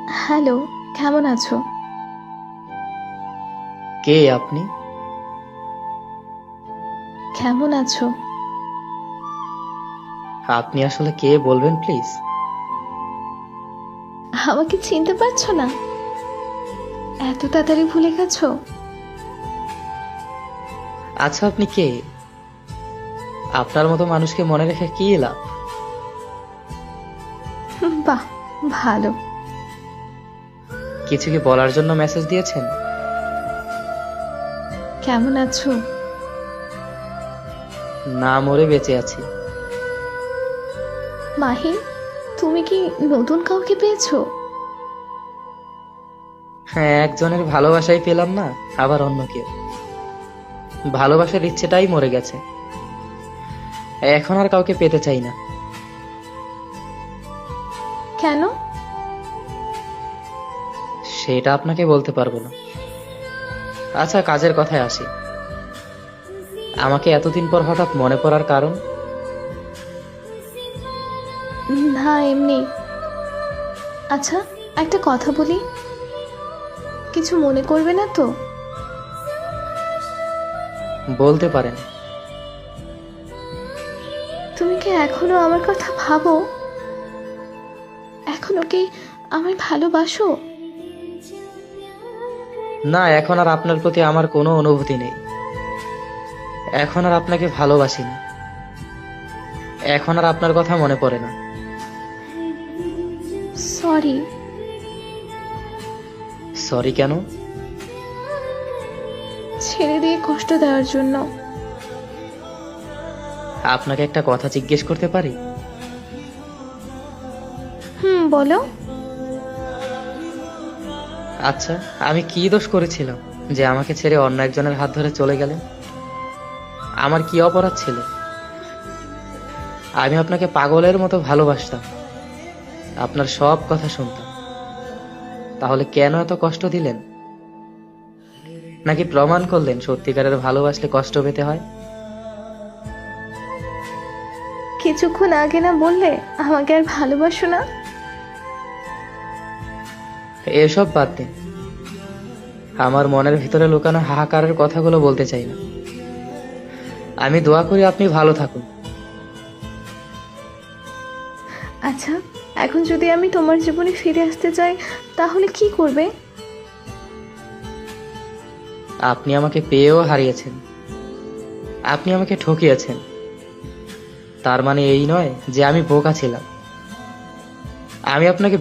Hello, কেমন আছো? কে আপনি? কেমন আছো? আপনি আসলে কে বলবেন প্লিজ? আমাকে চিনতে পারছো না? এত তাড়াতাড়ি ভুলে গেছো? আচ্ছা, আপনি কে? আপনার মতো মানুষকে মনে রেখে কি লাভ? বাহ, ভালো। কিছু কি বলার জন্য মেসেজ দিয়েছেন? কেমন আছো? না মরে বেঁচে আছি। মাহিন, তুমি কি নতুন কাউকে পেয়েছো? হ্যাঁ, একজনের ভালোবাসাই পেলাম না, আবার অন্য কেউ। ভালোবাসার ইচ্ছেটাই মরে গেছে। এখন আর কাউকে পেতে চাই না। কেন? সেটা আপনাকে বলতে পারবো না। আচ্ছা, কাজের কথায় আসি। আমাকে এতদিন পর হঠাৎ মনে পড়ার কারণ? না, এমনি। আচ্ছা, একটা কথা বলি, কিছু মনে করবে না তো? বলতে পারেন। তুমি কি এখনো আমার কথা ভাবো? এখনো কি আমায় ভালোবাসো? না, এখন আর আপনার প্রতি আমার কোনো অনুভূতি নেই। এখন আর আপনাকে ভালোবাসি না। এখন আর আপনার কথা মনে পড়ে না। সরি। সরি কেন? ছেড়ে দিয়ে কষ্ট দেওয়ার জন্য। আপনাকে একটা কথা জিজ্ঞেস করতে পারি? বলো। আচ্ছা, আমি কি দোষ করেছিলাম যে আমাকে ছেড়ে অন্য একজনের হাত ধরে চলে গেলেন? আমার কি অপরাধ ছিল? আমি আপনাকে পাগলের মতো ভালোবাসতাম, আপনার সব কথা শুনতাম। তাহলে কেন এত কষ্ট দিলেন? নাকি প্রমাণ করলেন সত্যিকারের ভালোবাসলে কষ্ট পেতে হয়? কিছুক্ষণ আগে না বললে আমাকে আর ভালোবাসো না? এসব বাদ দিন। আমার মনের ভিতরে লুকানো হাহাকারের কথাগুলো বলতে চাই না। আমি দোয়া করি আপনি ভালো থাকুন। আচ্ছা, এখন যদি আমি তোমার জীবনে ফিরে আসতে চাই তাহলে কি করবে? আপনি আমাকে পেয়েও হারিয়েছেন, আপনি আমাকে ঠকিয়েছেন। তার মানে এই নয় যে আমি বোকা ছিলাম। আমি আপনাকে